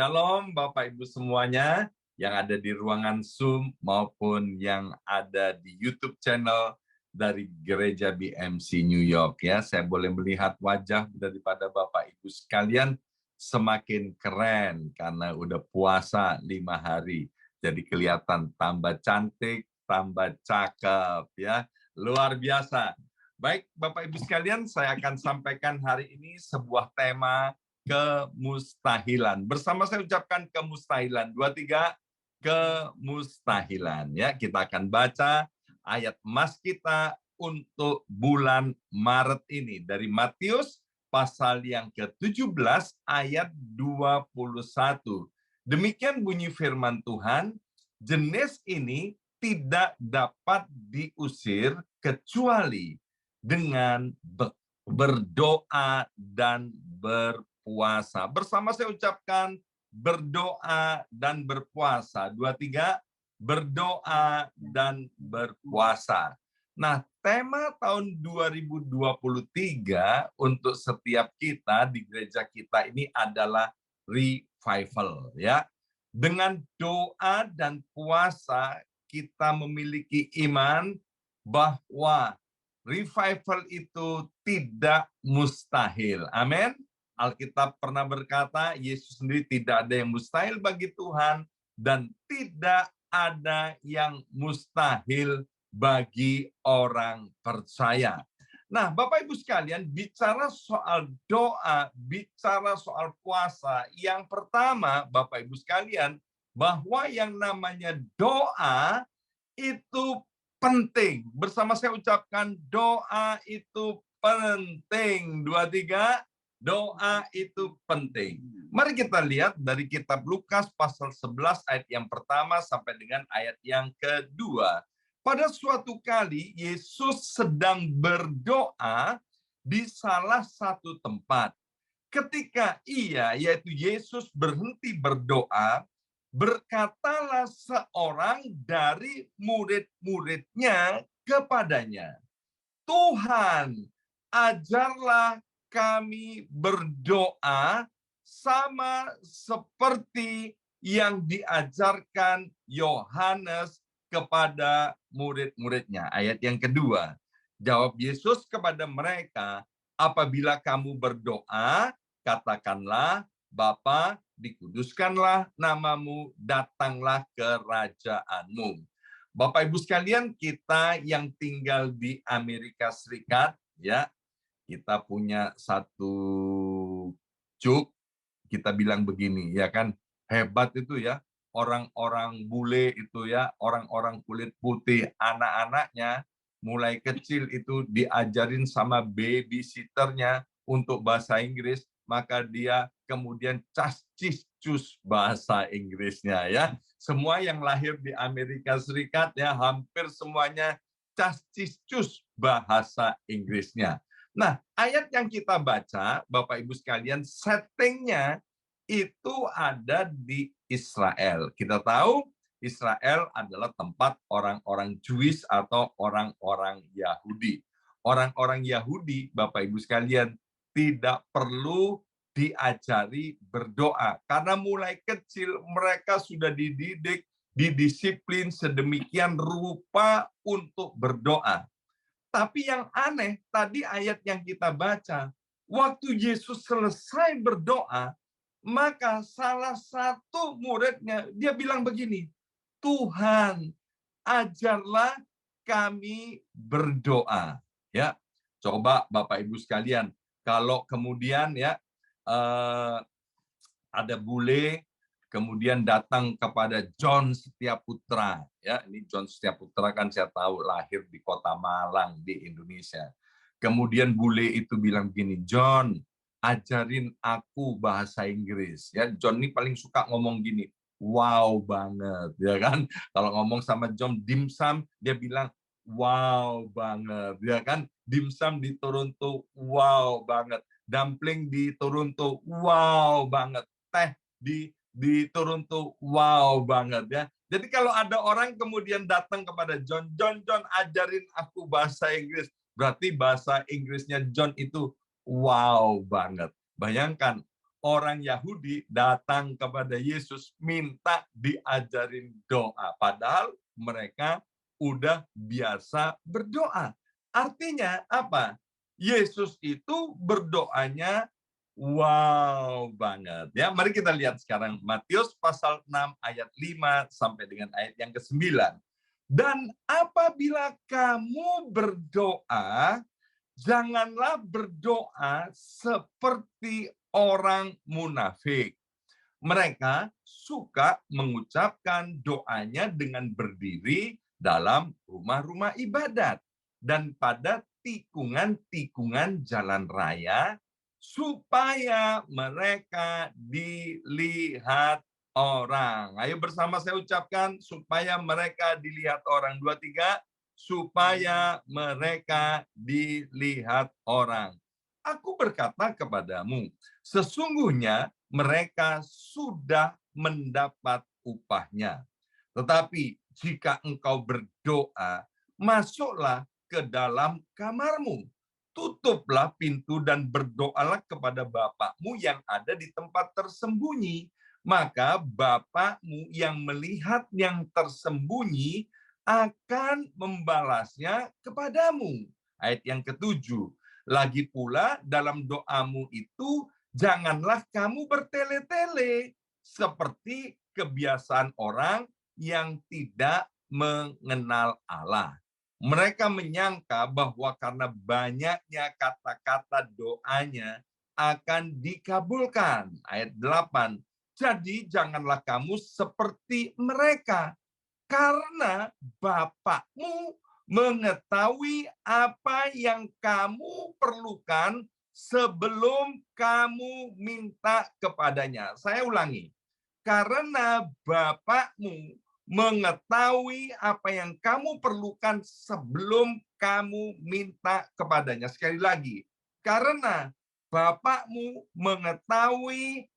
Shalom Bapak Ibu semuanya yang ada di ruangan Zoom maupun yang ada di YouTube channel dari Gereja BMC New York ya. Saya boleh melihat wajah daripada Bapak Ibu sekalian semakin keren karena udah puasa 5 hari. Jadi kelihatan tambah cantik, tambah cakep ya. Luar biasa. Baik Bapak Ibu sekalian, saya akan sampaikan hari ini sebuah tema kemustahilan. Bersama saya ucapkan kemustahilan. 2, 3, kemustahilan. Ya, kita akan baca ayat emas kita untuk bulan Maret ini. Dari Matius pasal yang ke-17 ayat 21. Demikian bunyi firman Tuhan, jenis ini tidak dapat diusir kecuali dengan berdoa dan berpuasa. Bersama saya ucapkan berdoa dan berpuasa. 2, 3, berdoa dan berpuasa. Nah, tema tahun 2023 untuk setiap kita di gereja kita ini adalah revival ya. Dengan doa dan puasa kita memiliki iman bahwa revival itu tidak mustahil. Amin. Alkitab pernah berkata, Yesus sendiri tidak ada yang mustahil bagi Tuhan dan tidak ada yang mustahil bagi orang percaya. Nah, Bapak Ibu sekalian, bicara soal doa, bicara soal puasa, yang pertama, Bapak Ibu sekalian, bahwa yang namanya doa itu penting. Bersama saya ucapkan doa itu penting. 2, 3, doa itu penting. Mari kita lihat dari kitab Lukas pasal 11 ayat yang pertama sampai dengan ayat yang kedua. Pada suatu kali Yesus sedang berdoa di salah satu tempat. Ketika ia, yaitu Yesus berhenti berdoa, berkatalah seorang dari murid-muridnya kepadanya, Tuhan, ajarlah kami berdoa sama seperti yang diajarkan Yohanes kepada murid-muridnya. Ayat yang kedua, jawab Yesus kepada mereka, apabila kamu berdoa, katakanlah, Bapa, dikuduskanlah namamu, datanglah kerajaanmu. Bapak Ibu sekalian, kita yang tinggal di Amerika Serikat, ya, kita punya satu cuk, kita bilang begini, ya kan, hebat itu ya, orang-orang bule itu ya, orang-orang kulit putih, anak-anaknya, mulai kecil itu diajarin sama babysitternya untuk bahasa Inggris, maka dia kemudian cas-cis-cus bahasa Inggrisnya ya. Semua yang lahir di Amerika Serikat ya hampir semuanya cas-cis-cus bahasa Inggrisnya. Nah, ayat yang kita baca, Bapak Ibu sekalian, settingnya itu ada di Israel. Kita tahu Israel adalah tempat orang-orang Jewish atau orang-orang Yahudi. Orang-orang Yahudi, Bapak Ibu sekalian, tidak perlu diajari berdoa. Karena mulai kecil mereka sudah dididik, didisiplin sedemikian rupa untuk berdoa. Tapi yang aneh, tadi ayat yang kita baca, waktu Yesus selesai berdoa, maka salah satu muridnya, dia bilang begini, Tuhan, ajarlah kami berdoa. Ya, coba Bapak Ibu sekalian, kalau kemudian ya ada bule kemudian datang kepada John Setiaputra, ya ini John Setiaputra kan saya tahu lahir di kota Malang di Indonesia. Kemudian bule itu bilang begini, John, ajarin aku bahasa Inggris. Ya, John ini paling suka ngomong gini, wow banget, ya kan? Kalau ngomong sama John dimsum, dia bilang wow banget, ya kan? Dimsum di Toronto, wow banget. Dumpling di Toronto, wow banget. Teh di Toronto, wow banget ya. Jadi kalau ada orang kemudian datang kepada John, John ajarin aku bahasa Inggris, berarti bahasa Inggrisnya John itu wow banget. Bayangkan orang Yahudi datang kepada Yesus minta diajarin doa. Padahal mereka udah biasa berdoa. Artinya apa? Yesus itu berdoanya wow banget. Ya, mari kita lihat sekarang Matius pasal 6 ayat 5 sampai dengan ayat yang ke-9. Dan apabila kamu berdoa, janganlah berdoa seperti orang munafik. Mereka suka mengucapkan doanya dengan berdiri dalam rumah-rumah ibadat dan pada tikungan-tikungan jalan raya supaya mereka dilihat orang. Ayo bersama saya ucapkan, supaya mereka dilihat orang. 2, 3, supaya mereka dilihat orang. Aku berkata kepadamu, sesungguhnya mereka sudah mendapat upahnya. Tetapi jika engkau berdoa, masuklah ke dalam kamarmu, tutuplah pintu dan berdoalah kepada Bapakmu yang ada di tempat tersembunyi. Maka Bapakmu yang melihat yang tersembunyi akan membalasnya kepadamu. Ayat yang ke-7. Lagi pula dalam doamu itu janganlah kamu bertele-tele seperti kebiasaan orang yang tidak mengenal Allah. Mereka menyangka bahwa karena banyaknya kata-kata doanya akan dikabulkan. Ayat 8. Jadi janganlah kamu seperti mereka, karena Bapakmu mengetahui apa yang kamu perlukan sebelum kamu minta kepadanya. Saya ulangi, karena Bapakmu mengetahui apa yang kamu perlukan sebelum kamu minta kepadanya. Sekali lagi, karena Bapakmu mengetahui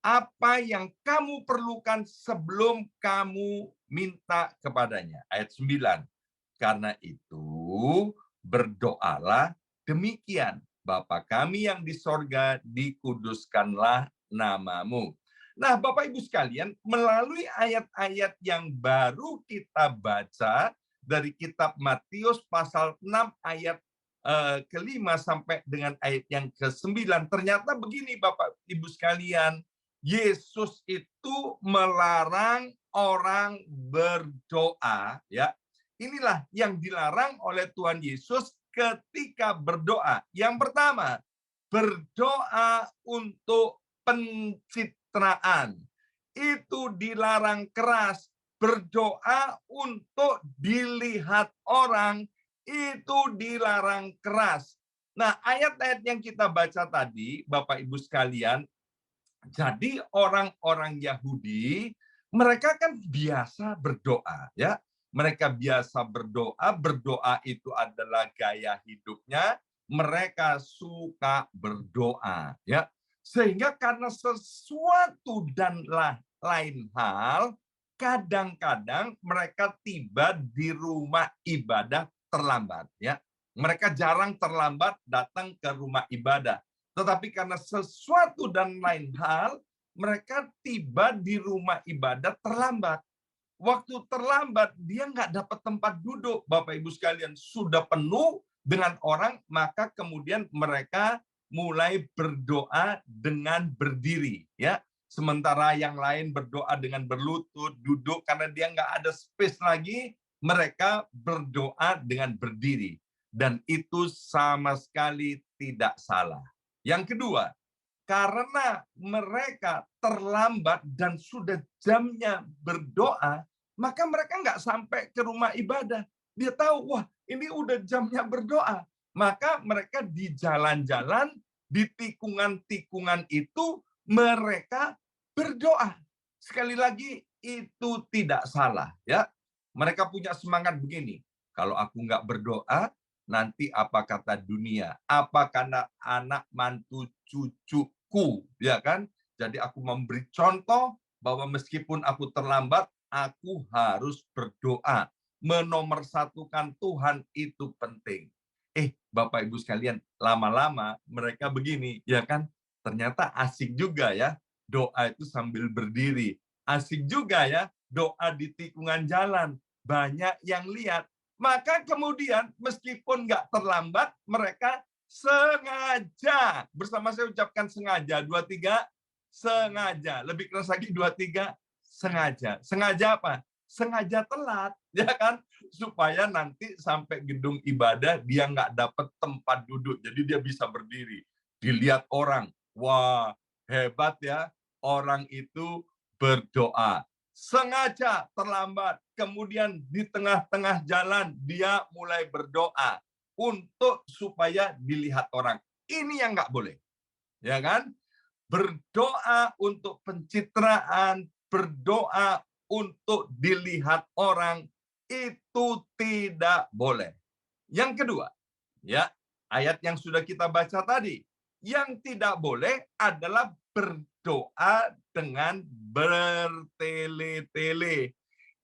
apa yang kamu perlukan sebelum kamu minta kepadanya. Ayat 9. Karena itu, berdoalah demikian. Bapa kami yang di sorga, dikuduskanlah namamu. Nah, Bapak Ibu sekalian, melalui ayat-ayat yang baru kita baca dari kitab Matius pasal 6 ayat ke-5 sampai dengan ayat yang ke-9, ternyata begini Bapak Ibu sekalian, Yesus itu melarang orang berdoa, ya. Inilah yang dilarang oleh Tuhan Yesus ketika berdoa. Yang pertama, berdoa untuk pencitraan. Itu dilarang keras. Berdoa untuk dilihat orang, itu dilarang keras. Nah, ayat-ayat yang kita baca tadi, Bapak Ibu sekalian, jadi orang-orang Yahudi, mereka kan biasa berdoa, ya. Mereka biasa berdoa, berdoa itu adalah gaya hidupnya, mereka suka berdoa, ya. Sehingga karena sesuatu dan lain hal, kadang-kadang mereka tiba di rumah ibadah terlambat, ya. Mereka jarang terlambat datang ke rumah ibadah. Tetapi karena sesuatu dan lain hal, mereka tiba di rumah ibadat terlambat. Waktu terlambat, dia nggak dapat tempat duduk. Bapak Ibu sekalian, sudah penuh dengan orang, maka kemudian mereka mulai berdoa dengan berdiri. Ya, sementara yang lain berdoa dengan berlutut, duduk, karena dia nggak ada space lagi, mereka berdoa dengan berdiri. Dan itu sama sekali tidak salah. Yang kedua, karena mereka terlambat dan sudah jamnya berdoa, maka mereka nggak sampai ke rumah ibadah. Dia tahu, wah ini udah jamnya berdoa. Maka mereka di jalan-jalan, di tikungan-tikungan itu, mereka berdoa. Sekali lagi, itu tidak salah. Ya, mereka punya semangat begini, kalau aku nggak berdoa, nanti apa kata dunia? Apa kata anak mantu cucuku, ya kan? Jadi aku memberi contoh bahwa meskipun aku terlambat, aku harus berdoa. Menomorsatukan Tuhan itu penting. Bapak Ibu sekalian, lama-lama mereka begini, ya kan? ternyata asik juga ya doa itu sambil berdiri. Asik juga ya doa di tikungan jalan. Banyak yang lihat. Maka kemudian meskipun nggak terlambat, mereka sengaja. Bersama saya ucapkan sengaja. 2, 3, sengaja. Lebih keras lagi 2, 3, sengaja. Sengaja apa? Sengaja telat, ya kan? Supaya nanti sampai gedung ibadah dia nggak dapat tempat duduk. Jadi dia bisa berdiri. Dilihat orang. Wah, hebat ya. Orang itu berdoa. Sengaja terlambat. Kemudian di tengah-tengah jalan dia mulai berdoa untuk supaya dilihat orang. Ini yang nggak boleh. Ya kan? Berdoa untuk pencitraan, berdoa untuk dilihat orang, itu tidak boleh. Yang kedua, ya, ayat yang sudah kita baca tadi, yang tidak boleh adalah berdoa dengan bertele-tele.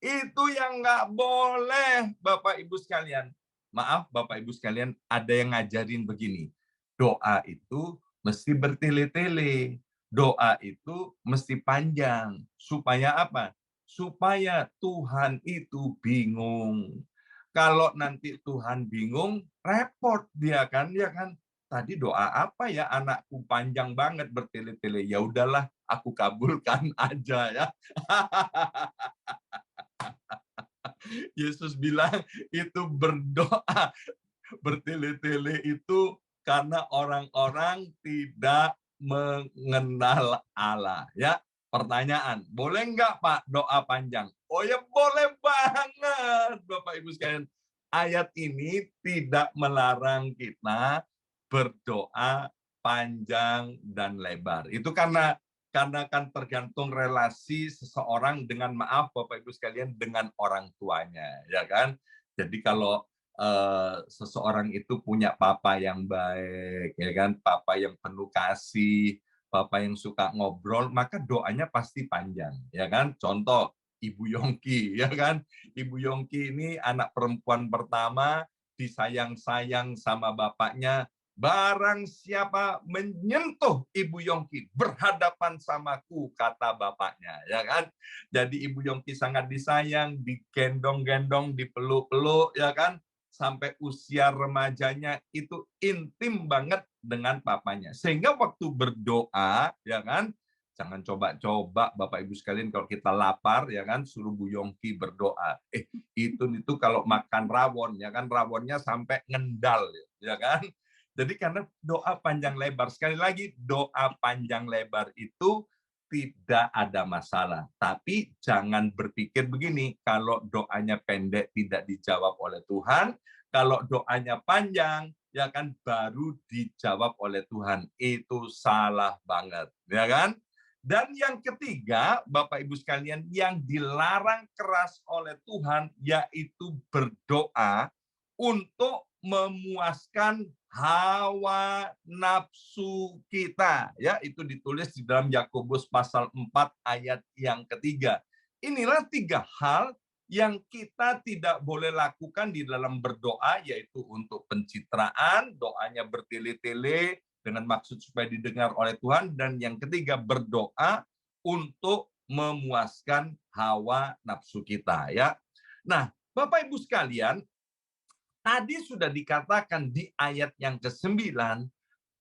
Itu yang nggak boleh, Bapak Ibu sekalian. Maaf, Bapak Ibu sekalian, ada yang ngajarin begini. Doa itu mesti bertele-tele. Doa itu mesti panjang. Supaya apa? Supaya Tuhan itu bingung. Kalau nanti Tuhan bingung, repot dia kan, ya kan? Tadi doa apa ya anakku panjang banget bertele-tele. Ya udahlah, aku kabulkan aja ya. Yesus bilang itu berdoa bertele-tele itu karena orang-orang tidak mengenal Allah. Ya, pertanyaan, boleh nggak Pak doa panjang? Oh ya boleh banget, Bapak Ibu sekalian. Ayat ini tidak melarang kita berdoa panjang dan lebar. Itu karena kan tergantung relasi seseorang dengan maaf Bapak Ibu sekalian dengan orang tuanya, ya kan? Jadi kalau seseorang itu punya papa yang baik, ya kan, papa yang penuh kasih, papa yang suka ngobrol, maka doanya pasti panjang, ya kan? Contoh Ibu Yongki, ya kan? Ibu Yongki ini anak perempuan pertama, disayang-sayang sama bapaknya. Barang siapa menyentuh Ibu Yongki berhadapan samaku, kata bapaknya, ya kan? Jadi Ibu Yongki sangat disayang, digendong-gendong, dipeluk-peluk, ya kan? Sampai usia remajanya itu intim banget dengan papanya. Sehingga waktu berdoa, ya kan, jangan coba-coba Bapak Ibu sekalian kalau kita lapar, ya kan, suruh Bu Yongki berdoa. Itu kalau makan rawon, ya kan, rawonnya sampai ngendal, ya kan. Jadi karena doa panjang lebar, sekali lagi doa panjang lebar itu tidak ada masalah. Tapi jangan berpikir begini, kalau doanya pendek tidak dijawab oleh Tuhan, kalau doanya panjang ya kan baru dijawab oleh Tuhan. Itu salah banget, ya kan? Dan yang ketiga, Bapak Ibu sekalian, yang dilarang keras oleh Tuhan yaitu berdoa untuk memuaskan hawa nafsu kita, ya, itu ditulis di dalam Yakobus pasal 4 ayat yang ketiga. Inilah 3 hal yang kita tidak boleh lakukan di dalam berdoa, yaitu untuk pencitraan, doanya bertele-tele dengan maksud supaya didengar oleh Tuhan, dan yang ketiga berdoa untuk memuaskan hawa nafsu kita, ya. Nah, Bapak Ibu sekalian, tadi sudah dikatakan di ayat yang ke-9,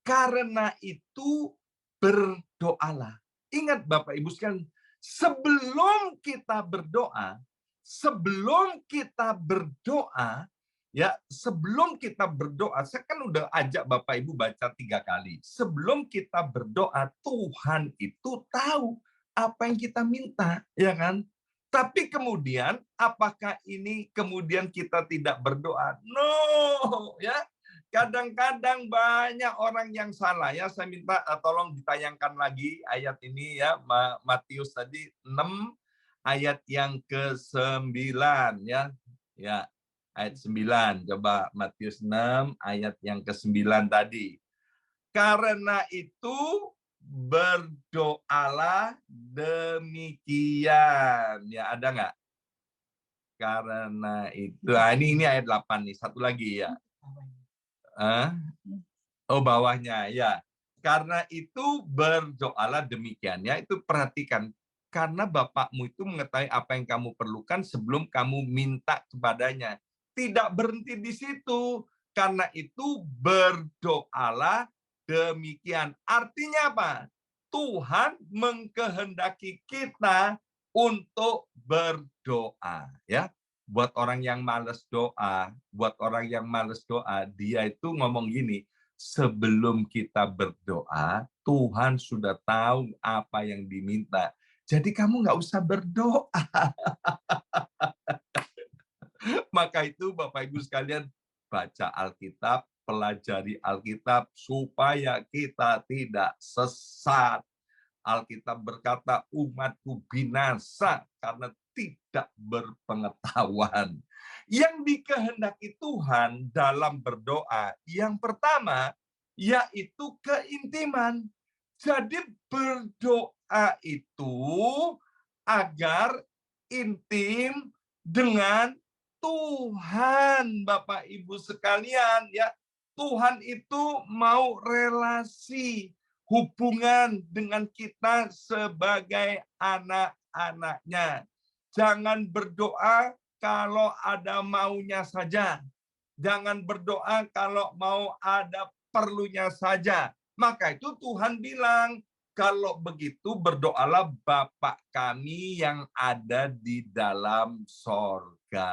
karena itu berdoalah. Ingat Bapak Ibu sekalian, sebelum kita berdoa, saya kan udah ajak Bapak Ibu baca 3 kali. Sebelum kita berdoa, Tuhan itu tahu apa yang kita minta, ya kan? Tapi kemudian, apakah ini kemudian kita tidak berdoa? No, ya. Kadang-kadang banyak orang yang salah, ya. Saya minta tolong ditayangkan lagi ayat ini, ya. Matius tadi 6 ayat yang ke-9, ya. Ya, ayat 9. Coba Matius 6 ayat yang ke-9 tadi. Karena itu berdoalah demikian. Ya, ada nggak? Karena itu. Nah, ini ayat 8 nih. Satu lagi ya. Oh, bawahnya ya. Karena itu berdoalah demikian. Ya, itu perhatikan. Karena Bapakmu itu mengetahui apa yang kamu perlukan sebelum kamu minta kepadanya. Tidak berhenti di situ. Karena itu berdoalah demikian. Artinya apa? Tuhan mengkehendaki kita untuk berdoa. Ya, buat orang yang malas doa, dia itu ngomong gini, sebelum kita berdoa, Tuhan sudah tahu apa yang diminta. Jadi kamu nggak usah berdoa. Maka itu Bapak Ibu sekalian, baca Alkitab, pelajari Alkitab, supaya kita tidak sesat. Alkitab berkata, umatku binasa karena tidak berpengetahuan. Yang dikehendaki Tuhan dalam berdoa, yang pertama, yaitu keintiman. Jadi berdoa itu agar intim dengan Tuhan, Bapak Ibu sekalian. Ya, Tuhan itu mau relasi, hubungan dengan kita sebagai anak-anaknya. Jangan berdoa kalau ada maunya saja. Jangan berdoa kalau mau ada perlunya saja. Maka itu Tuhan bilang, kalau begitu berdoalah Bapa kami yang ada di dalam sorga.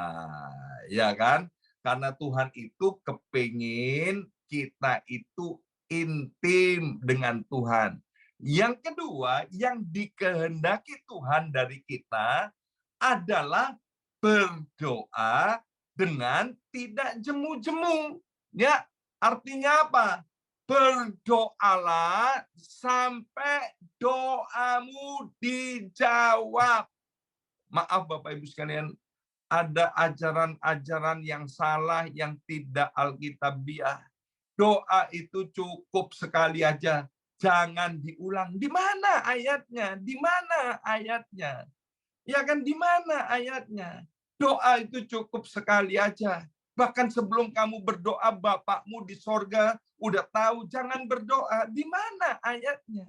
Ya kan? Karena Tuhan itu kepingin kita itu intim dengan Tuhan. Yang kedua, yang dikehendaki Tuhan dari kita adalah berdoa dengan tidak jemu-jemu. Ya, artinya apa? Berdoalah sampai doamu dijawab. Maaf Bapak Ibu sekalian, ada ajaran-ajaran yang salah, yang tidak alkitabiah. Doa itu cukup sekali aja, jangan diulang. Di mana ayatnya? Di mana ayatnya? Ya kan, di mana ayatnya? Doa itu cukup sekali aja. Bahkan sebelum kamu berdoa, Bapakmu di sorga udah tahu, jangan berdoa. Di mana ayatnya?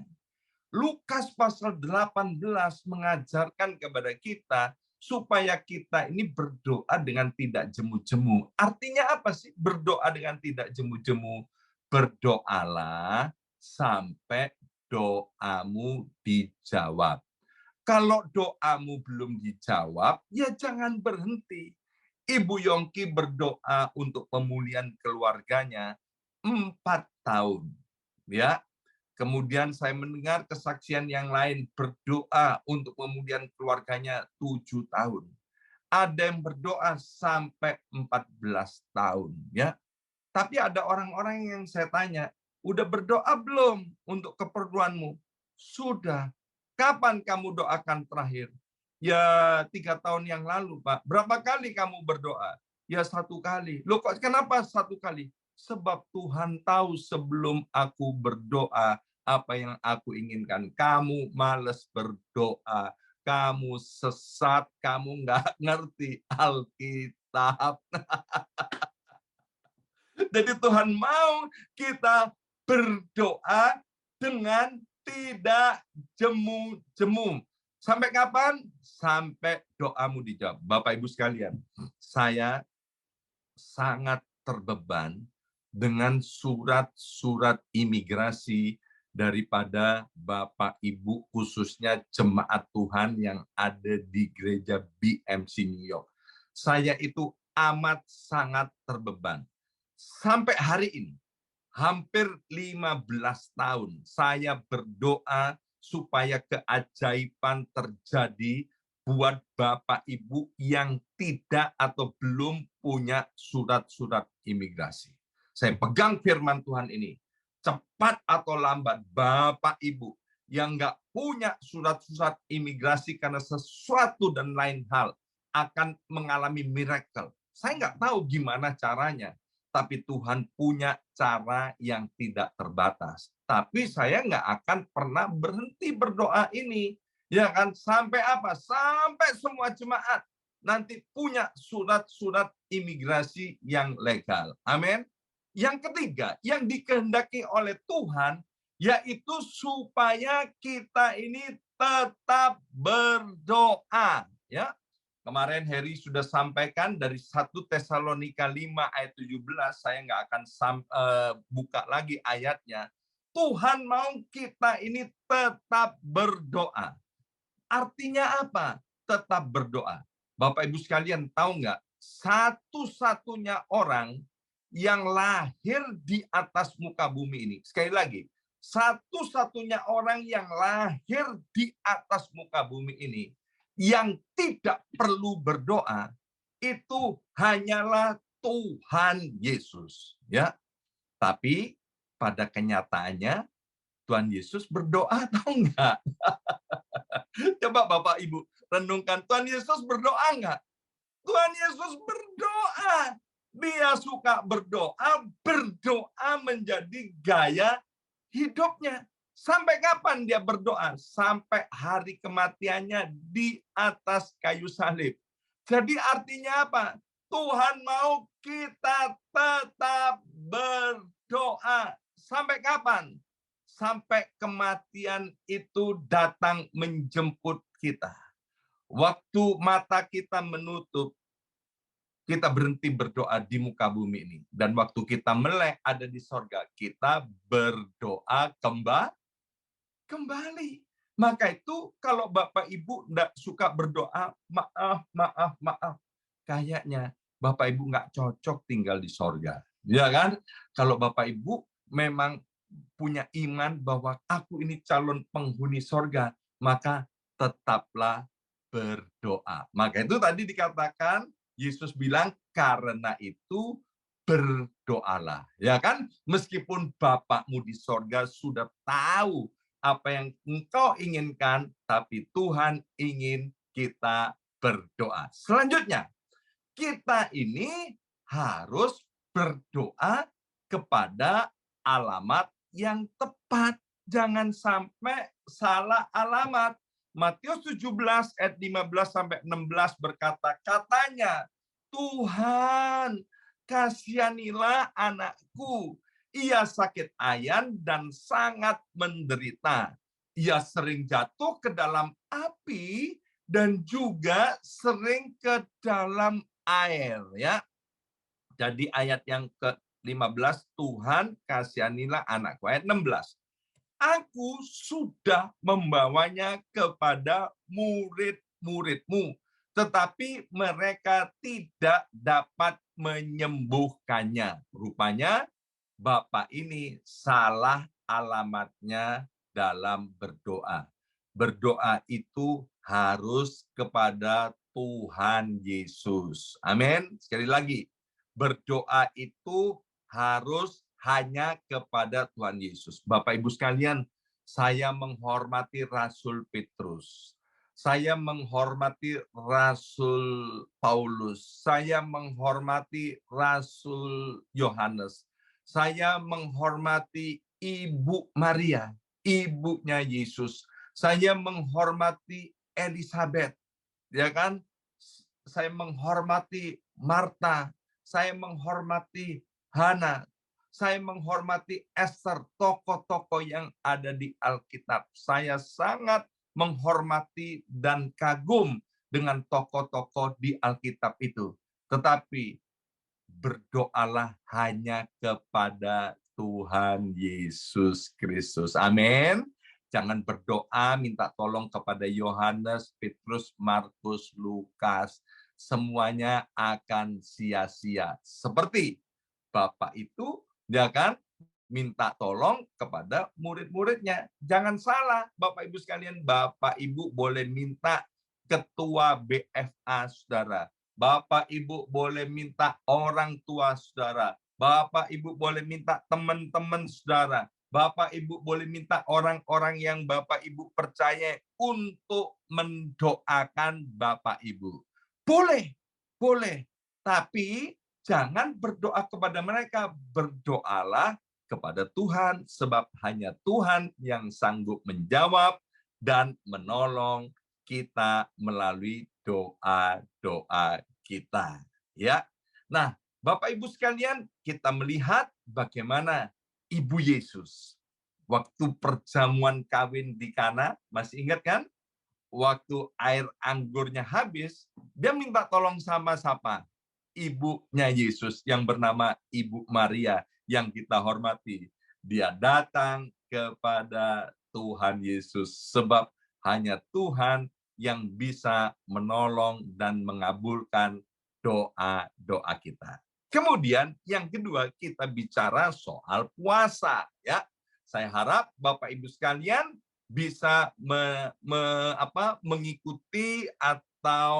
Lukas pasal 18 mengajarkan kepada kita supaya kita ini berdoa dengan tidak jemu-jemu. Artinya apa sih berdoa dengan tidak jemu-jemu? Berdoalah sampai doamu dijawab. Kalau doamu belum dijawab, ya jangan berhenti. Ibu Yongki berdoa untuk pemulihan keluarganya 4 tahun. Ya, kemudian saya mendengar kesaksian yang lain berdoa untuk pemulihan keluarganya 7 tahun. Ada yang berdoa sampai 14 tahun. Ya, tapi ada orang-orang yang saya tanya, udah berdoa belum untuk keperluanmu? Sudah. Kapan kamu doakan terakhir? Ya 3 tahun yang lalu, Pak. Berapa kali kamu berdoa? Ya 1 kali. Loh kok kenapa 1 kali? Sebab Tuhan tahu sebelum aku berdoa apa yang aku inginkan. Kamu males berdoa. Kamu sesat. Kamu nggak ngerti Alkitab. Jadi Tuhan mau kita berdoa dengan tidak jemu-jemu. Sampai kapan? Sampai doamu dijawab. Bapak Ibu sekalian, saya sangat terbeban dengan surat-surat imigrasi daripada Bapak Ibu, khususnya jemaat Tuhan yang ada di gereja BMC New York. Saya itu amat sangat terbeban. Sampai hari ini, hampir 15 tahun, saya berdoa supaya keajaiban terjadi buat Bapak Ibu yang tidak atau belum punya surat-surat imigrasi. Saya pegang firman Tuhan ini. Cepat atau lambat, Bapak Ibu yang nggak punya surat-surat imigrasi karena sesuatu dan lain hal akan mengalami miracle. Saya nggak tahu gimana caranya, tapi Tuhan punya cara yang tidak terbatas. Tapi saya nggak akan pernah berhenti berdoa ini. Ya kan, sampai apa? Sampai semua jemaat nanti punya surat-surat imigrasi yang legal. Amin. Yang ketiga, yang dikehendaki oleh Tuhan yaitu supaya kita ini tetap berdoa. Ya, kemarin Heri sudah sampaikan dari 1 Tesalonika 5 ayat 17, saya nggak akan buka lagi ayatnya. Tuhan mau kita ini tetap berdoa. Artinya apa? Tetap berdoa. Bapak Ibu sekalian tahu nggak? Satu-satunya orang yang lahir di atas muka bumi ini. Sekali lagi, satu-satunya orang yang lahir di atas muka bumi ini yang tidak perlu berdoa itu hanyalah Tuhan Yesus, ya. Tapi pada kenyataannya Tuhan Yesus berdoa, tahu nggak? Coba Bapak Ibu renungkan, Tuhan Yesus berdoa nggak? Tuhan Yesus berdoa. Dia suka berdoa, berdoa menjadi gaya hidupnya. Sampai kapan dia berdoa? Sampai hari kematiannya di atas kayu salib. Jadi artinya apa? Tuhan mau kita tetap berdoa. Sampai kapan? Sampai kematian itu datang menjemput kita. Waktu mata kita menutup, kita berhenti berdoa di muka bumi ini. Dan waktu kita melek ada di sorga, kita berdoa kembali. Maka itu kalau Bapak Ibu tidak suka berdoa, maaf. Kayaknya Bapak Ibu nggak cocok tinggal di sorga. Ya kan? Kalau Bapak Ibu memang punya iman bahwa aku ini calon penghuni sorga, maka tetaplah berdoa. Maka itu tadi dikatakan, Yesus bilang, karena itu berdoalah. Ya kan? Meskipun Bapakmu di sorga sudah tahu apa yang engkau inginkan, tapi Tuhan ingin kita berdoa. Selanjutnya, kita ini harus berdoa kepada alamat yang tepat. Jangan sampai salah alamat. Matius 17 ayat 15 sampai 16 berkata, katanya, Tuhan, kasihanilah anakku. Ia sakit ayan dan sangat menderita. Ia sering jatuh ke dalam api dan juga sering ke dalam air, ya. Jadi ayat yang ke-15, Tuhan kasihanilah anakku. Ayat 16. Aku sudah membawanya kepada murid-muridmu, tetapi mereka tidak dapat menyembuhkannya. Rupanya Bapak ini salah alamatnya dalam berdoa. Berdoa itu harus kepada Tuhan Yesus. Amin. Sekali lagi, berdoa itu harus hanya kepada Tuhan Yesus. Bapak Ibu sekalian, saya menghormati Rasul Petrus. Saya menghormati Rasul Paulus. Saya menghormati Rasul Yohanes. Saya menghormati Ibu Maria, ibunya Yesus. Saya menghormati Elizabeth, ya kan? Saya menghormati Marta. Saya menghormati Hana. Saya menghormati Esther, tokoh-tokoh yang ada di Alkitab. Saya sangat menghormati dan kagum dengan tokoh-tokoh di Alkitab itu. Tetapi berdoalah hanya kepada Tuhan Yesus Kristus. Amin. Jangan berdoa minta tolong kepada Yohanes, Petrus, Markus, Lukas. Semuanya akan sia-sia. Seperti Bapak itu, ya kan, minta tolong kepada murid-muridnya. Jangan salah, Bapak Ibu sekalian. Bapak Ibu boleh minta ketua BFA saudara. Bapak Ibu boleh minta orang tua saudara. Bapak Ibu boleh minta teman-teman saudara. Bapak Ibu boleh minta orang-orang yang Bapak Ibu percaya untuk mendoakan Bapak Ibu. Boleh, boleh. Tapi jangan berdoa kepada mereka. Berdoalah kepada Tuhan, sebab hanya Tuhan yang sanggup menjawab dan menolong kita melalui doa-doa kita. Ya. Nah, Bapak Ibu sekalian, kita melihat bagaimana Ibu Yesus. Waktu perjamuan kawin di Kana, masih ingat kan? Waktu air anggurnya habis, dia minta tolong sama siapa? Ibunya Yesus yang bernama Ibu Maria yang kita hormati. Dia datang kepada Tuhan Yesus sebab hanya Tuhan yang bisa menolong dan mengabulkan doa-doa kita. Kemudian yang kedua kita bicara soal puasa ya. Saya harap Bapak Ibu sekalian bisa mengikuti atau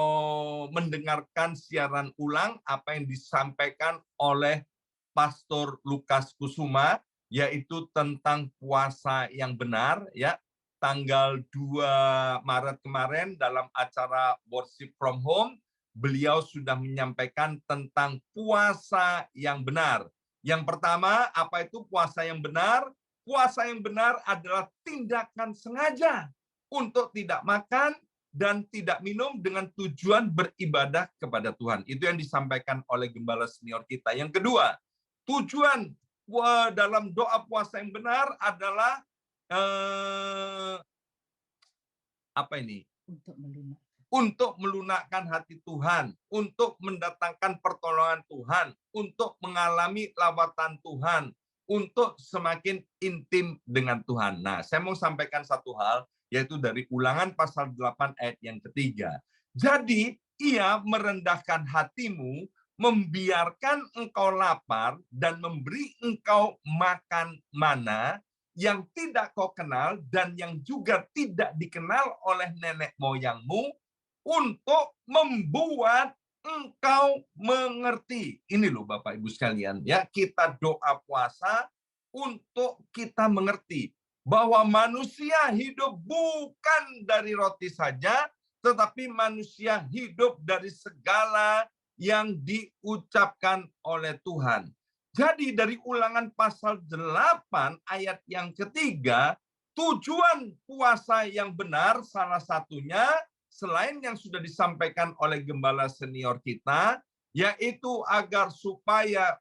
mendengarkan siaran ulang apa yang disampaikan oleh Pastor Lukas Kusuma, yaitu tentang puasa yang benar, ya, tanggal 2 Maret kemarin dalam acara Worship from Home, beliau sudah menyampaikan tentang puasa yang benar. Yang pertama, apa itu puasa yang benar? Puasa yang benar adalah tindakan sengaja untuk tidak makan dan tidak minum dengan tujuan beribadah kepada Tuhan. Itu yang disampaikan oleh gembala senior kita. Yang kedua, tujuan dalam doa puasa yang benar adalah apa ini? Untuk melunakkan hati Tuhan, untuk mendatangkan pertolongan Tuhan, untuk mengalami lawatan Tuhan, untuk semakin intim dengan Tuhan. Nah, saya mau sampaikan satu hal, yaitu dari Ulangan pasal 8 ayat yang ketiga. Jadi, ia merendahkan hatimu, membiarkan engkau lapar, dan memberi engkau makan mana yang tidak kau kenal, dan yang juga tidak dikenal oleh nenek moyangmu, untuk membuat engkau mengerti. Ini loh Bapak Ibu sekalian, ya, kita doa puasa untuk kita mengerti bahwa manusia hidup bukan dari roti saja, tetapi manusia hidup dari segala yang diucapkan oleh Tuhan. Jadi dari Ulangan pasal 8 ayat yang ketiga, tujuan puasa yang benar salah satunya selain yang sudah disampaikan oleh gembala senior kita, yaitu agar supaya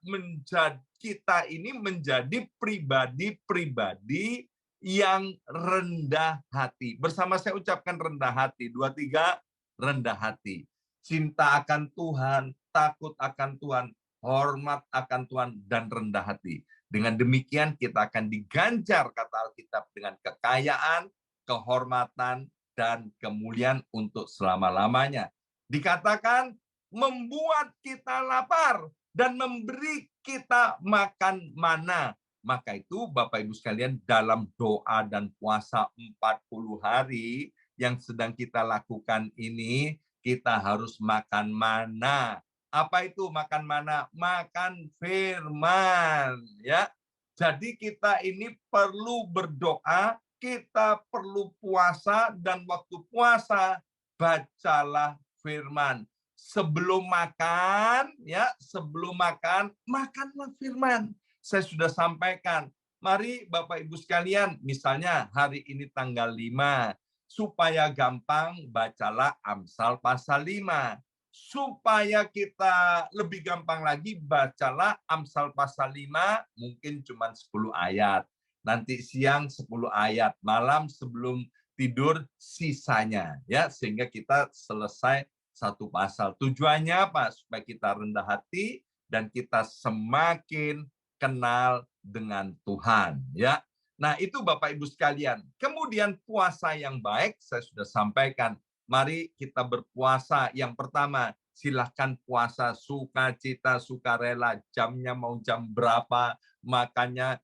kita ini menjadi pribadi-pribadi yang rendah hati. Bersama saya ucapkan rendah hati. 2, 3, rendah hati. Cinta akan Tuhan, takut akan Tuhan, hormat akan Tuhan, dan rendah hati. Dengan demikian kita akan diganjar, kata Alkitab, dengan kekayaan, kehormatan, dan kemuliaan untuk selama-lamanya. Dikatakan membuat kita lapar dan memberi kita makan mana. Maka itu Bapak Ibu sekalian, dalam doa dan puasa 40 hari yang sedang kita lakukan ini, kita harus makan mana. Apa itu makan mana? Makan firman, ya. Jadi kita ini perlu berdoa, kita perlu puasa, dan waktu puasa bacalah firman. Sebelum makan, ya, sebelum makan, makanlah firman. Saya sudah sampaikan. Mari Bapak Ibu sekalian, misalnya hari ini tanggal 5, supaya gampang bacalah Amsal pasal 5. Supaya kita lebih gampang lagi, bacalah Amsal pasal 5, mungkin cuma 10 ayat. Nanti siang 10 ayat, malam sebelum tidur sisanya, ya, sehingga kita selesai satu pasal. Tujuannya apa? Supaya kita rendah hati dan kita semakin kenal dengan Tuhan, ya. Nah, itu Bapak Ibu sekalian. Kemudian puasa yang baik saya sudah sampaikan. Mari kita berpuasa. Yang pertama, silahkan puasa sukacita, sukarela. Jamnya mau jam berapa, makannya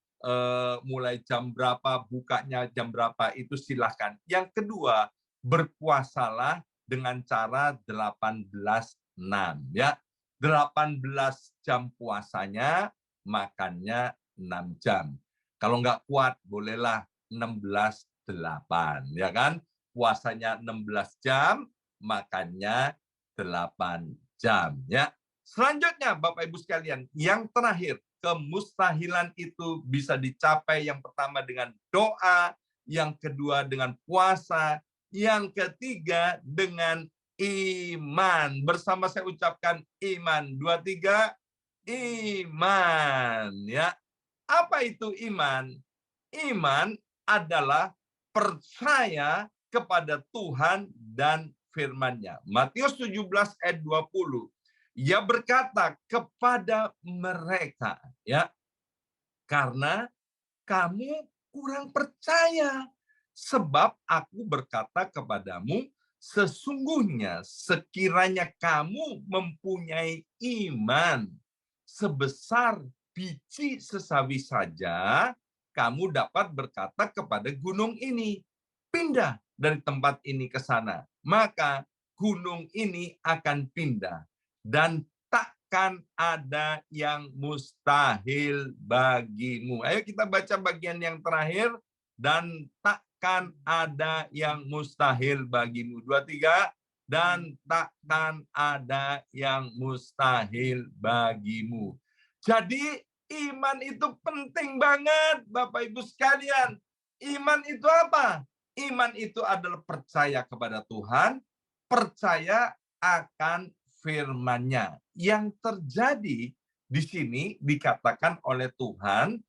mulai jam berapa, bukanya jam berapa, itu silahkan. Yang kedua, berpuasalah dengan cara 18-6, ya. 18 jam puasanya, makannya 6 jam. Kalau nggak kuat, bolehlah 16-8, ya kan? Puasanya 16 jam, makannya 8 jam, ya. Selanjutnya, Bapak Ibu sekalian, yang terakhir, kemustahilan itu bisa dicapai yang pertama dengan doa, yang kedua dengan puasa, yang ketiga dengan iman. Bersama saya ucapkan iman. 2, 3, iman, ya. Apa itu iman? iman adalah percaya kepada Tuhan dan firman-Nya. Matius 17 ayat 20. Ia berkata kepada mereka, ya, karena kamu kurang percaya. Sebab aku berkata kepadamu, sesungguhnya sekiranya kamu mempunyai iman sebesar biji sesawi saja, kamu dapat berkata kepada gunung ini, pindah dari tempat ini ke sana. Maka gunung ini akan pindah. Dan takkan ada yang mustahil bagimu. Ayo kita baca bagian yang terakhir. Dan takkan ada yang mustahil bagimu. 2, 3. Dan takkan ada yang mustahil bagimu. Jadi iman itu penting banget, Bapak Ibu sekalian. Iman itu apa? Iman itu adalah percaya kepada Tuhan, percaya akan firman-Nya. Yang terjadi di sini dikatakan oleh Tuhan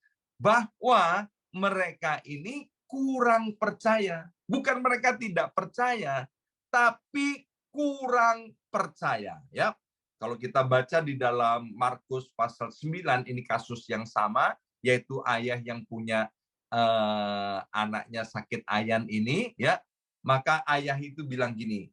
bahwa mereka ini kurang percaya. Bukan mereka tidak percaya, tapi kurang percaya. Ya, kalau kita baca di dalam Markus pasal 9, ini kasus yang sama, yaitu ayah yang punya anaknya sakit ayan ini, ya, maka ayah itu bilang gini,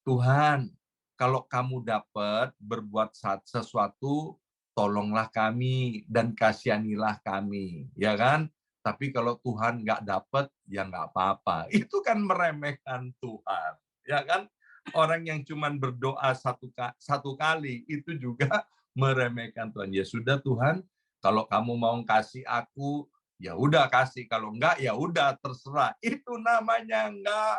Tuhan, kalau kamu dapat berbuat sesuatu, tolonglah kami dan kasihanilah kami, ya kan? Tapi kalau Tuhan nggak dapat, ya nggak apa-apa. Itu kan meremehkan Tuhan, ya kan? Orang yang cuma berdoa satu kali, itu juga meremehkan Tuhan. Ya sudah Tuhan, kalau kamu mau kasih aku, ya udah kasih. Kalau enggak, ya udah terserah. Itu namanya nggak,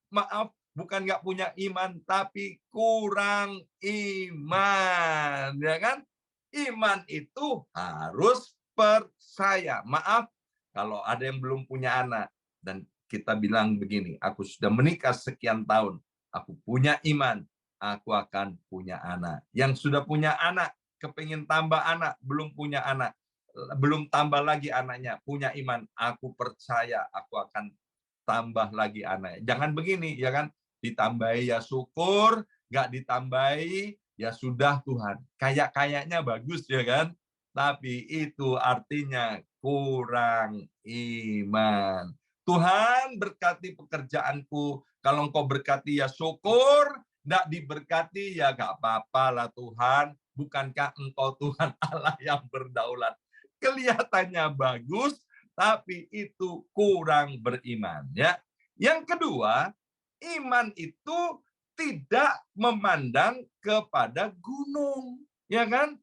maaf, bukan nggak punya iman, tapi kurang iman, ya kan? Iman itu harus percaya. Maaf, kalau ada yang belum punya anak, dan kita bilang begini, aku sudah menikah sekian tahun, aku punya iman, aku akan punya anak. Yang sudah punya anak, kepingin tambah anak, belum punya anak, belum tambah lagi anaknya, punya iman, aku percaya aku akan tambah lagi anaknya. Jangan begini, ya kan? Ditambahi ya syukur, nggak ditambahi ya sudah Tuhan. Kayaknya bagus ya kan? Tapi itu artinya kurang iman. Tuhan berkati pekerjaanku. Kalau engkau berkati ya syukur, nggak diberkati ya nggak apa-apa lah Tuhan. Bukankah engkau Tuhan Allah yang berdaulat? Kelihatannya bagus, tapi itu kurang beriman. Ya. Yang kedua, iman itu tidak memandang kepada gunung, ya kan?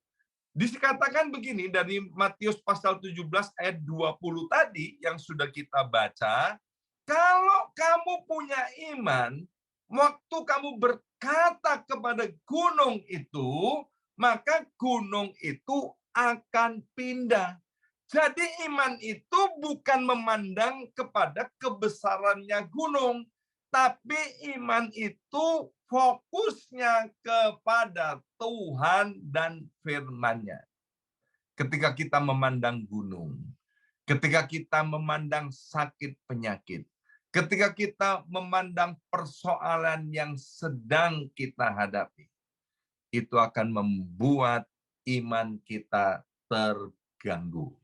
Dikatakan begini dari Matius pasal 17 ayat 20 tadi yang sudah kita baca, kalau kamu punya iman, waktu kamu berkata kepada gunung itu, maka gunung itu akan pindah. Jadi iman itu bukan memandang kepada kebesarannya gunung, tapi iman itu fokusnya kepada Tuhan dan firman-Nya. Ketika kita memandang gunung, ketika kita memandang sakit penyakit, ketika kita memandang persoalan yang sedang kita hadapi, itu akan membuat iman kita terganggu.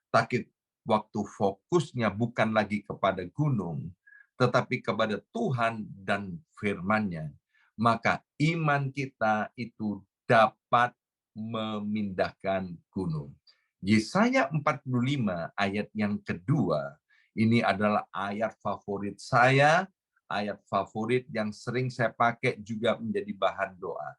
Tapi waktu fokusnya bukan lagi kepada gunung, tetapi kepada Tuhan dan firman-Nya, maka iman kita itu dapat memindahkan gunung. Yesaya 45 ayat yang kedua, ini adalah ayat favorit saya, ayat favorit yang sering saya pakai juga menjadi bahan doa.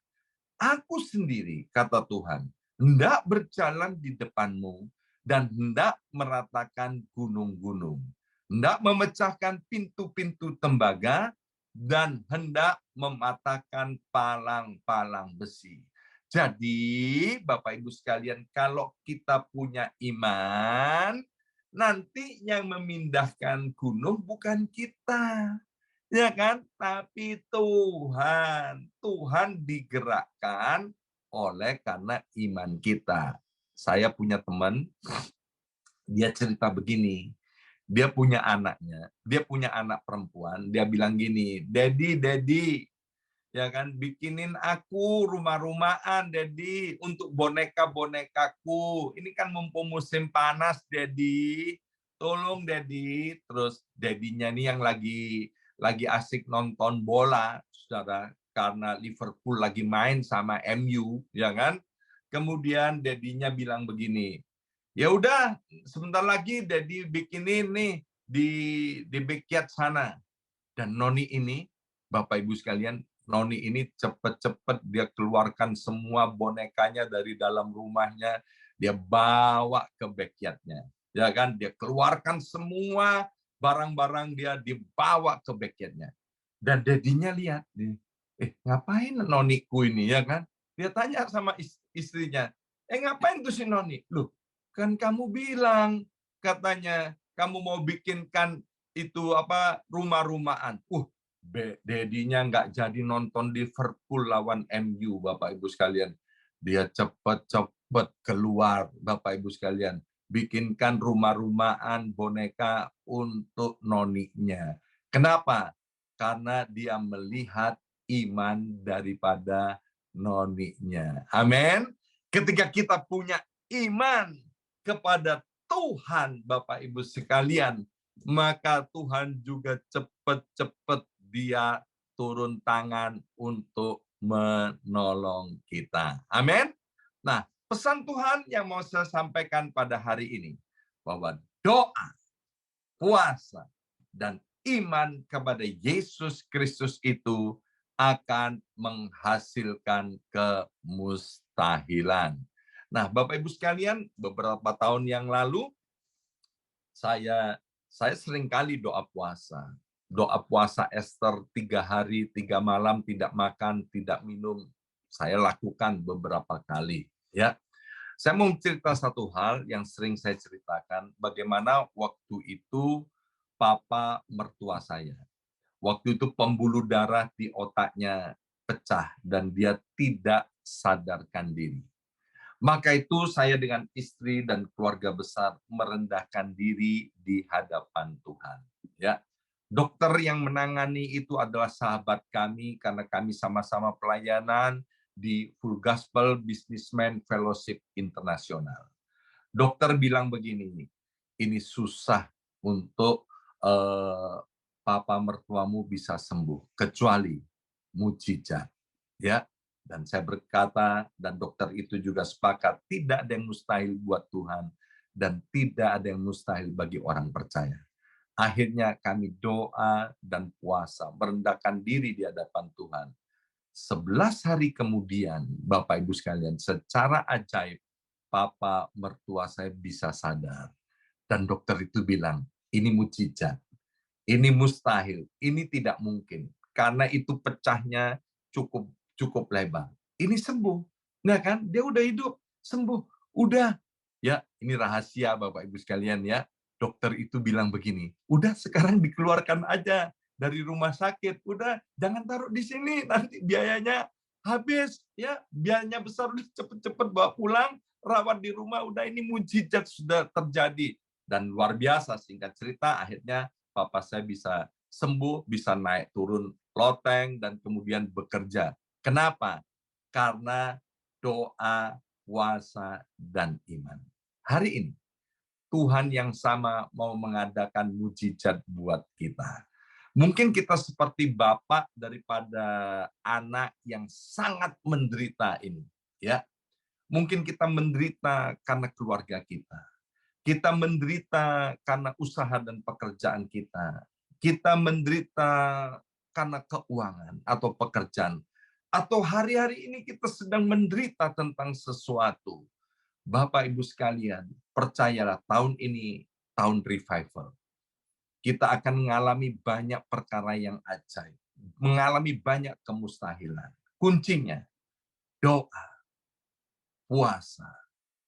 Aku sendiri, kata Tuhan, hendak berjalan di depanmu, dan hendak meratakan gunung-gunung, hendak memecahkan pintu-pintu tembaga, dan hendak mematahkan palang-palang besi. Jadi, Bapak Ibu sekalian, kalau kita punya iman, nanti yang memindahkan gunung bukan kita, ya kan? Tapi Tuhan. Tuhan digerakkan oleh karena iman kita. Saya punya teman, dia cerita begini. Dia punya anaknya, dia punya anak perempuan, dia bilang gini, Daddy, ya kan, bikinin aku rumah-rumahan, Daddy, untuk boneka-bonekaku. Ini kan mumpung musim panas, Daddy. Tolong, Daddy. Terus Daddy-nya nih yang lagi asik nonton bola, saudara, karena Liverpool lagi main sama MU, ya kan? Kemudian Daddy-nya bilang begini, ya udah, sebentar lagi Daddy bikinin nih di backyard sana. Dan Noni ini, Bapak Ibu sekalian, Noni ini cepet-cepet dia keluarkan semua bonekanya dari dalam rumahnya, dia bawa ke backyardnya. Ya kan, dia keluarkan semua barang-barang dia dibawa ke backyardnya. Dan dedinya lihat, ngapain Noniku ini, ya kan? Dia tanya sama istrinya, ngapain tuh si Noni? Loh, kan kamu bilang katanya kamu mau bikinkan itu apa rumah-rumahan. Dedinya nggak jadi nonton Liverpool lawan MU, Bapak Ibu sekalian. Dia cepet-cepet keluar, Bapak Ibu sekalian. Bikinkan rumah-rumahan boneka untuk noninya. Kenapa? Karena dia melihat iman daripada noninya. Amin. Ketika kita punya iman kepada Tuhan, Bapak Ibu sekalian, maka Tuhan juga cepat-cepat dia turun tangan untuk menolong kita. Amin. Nah, pesan Tuhan yang mau saya sampaikan pada hari ini, bahwa doa, puasa, dan iman kepada Yesus Kristus itu akan menghasilkan kemustahilan. Nah, Bapak Ibu sekalian, beberapa tahun yang lalu saya seringkali doa puasa. Doa puasa Esther 3 hari, 3 malam, tidak makan, tidak minum. Saya lakukan beberapa kali. Ya, saya mau cerita satu hal yang sering saya ceritakan, bagaimana waktu itu papa mertua saya. Waktu itu pembuluh darah di otaknya pecah dan dia tidak sadarkan diri. Maka itu saya dengan istri dan keluarga besar merendahkan diri di hadapan Tuhan. Ya, dokter yang menangani itu adalah sahabat kami karena kami sama-sama pelayanan di Full Gospel Businessman Fellowship Internasional. Dokter bilang begini, ini susah untuk papa mertuamu bisa sembuh kecuali mujizat. Ya, dan saya berkata, dan dokter itu juga sepakat, tidak ada yang mustahil buat Tuhan, dan tidak ada yang mustahil bagi orang percaya. Akhirnya kami doa dan puasa, merendahkan diri di hadapan Tuhan. 11 hari kemudian, Bapak Ibu sekalian, secara ajaib, papa mertua saya bisa sadar. Dan dokter itu bilang, ini mujizat, ini mustahil, ini tidak mungkin. Karena itu pecahnya cukup lebar. Ini sembuh. Nah kan, dia udah hidup, sembuh. Udah. Ya, ini rahasia Bapak Ibu sekalian ya. Dokter itu bilang begini, udah sekarang dikeluarkan aja dari rumah sakit. Udah, jangan taruh di sini, nanti biayanya habis. Ya, biayanya besar, udah cepet-cepet bawa pulang, rawat di rumah, udah ini mujizat sudah terjadi. Dan luar biasa, singkat cerita, akhirnya papa saya bisa sembuh, bisa naik turun loteng, dan kemudian bekerja. Kenapa? Karena doa, puasa, dan iman. Hari ini, Tuhan yang sama mau mengadakan mujizat buat kita. Mungkin kita seperti bapak daripada anak yang sangat menderita ini. Ya, mungkin kita menderita karena keluarga kita. Kita menderita karena usaha dan pekerjaan kita. Kita menderita karena keuangan atau pekerjaan. Atau hari-hari ini kita sedang menderita tentang sesuatu. Bapak Ibu sekalian, percayalah tahun ini tahun revival. Kita akan mengalami banyak perkara yang ajaib. Mengalami banyak kemustahilan. Kuncinya, doa, puasa,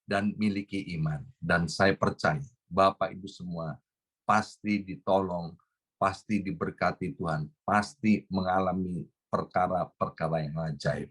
dan miliki iman. Dan saya percaya, Bapak Ibu semua pasti ditolong, pasti diberkati Tuhan, pasti mengalami perkara-perkara yang ajaib.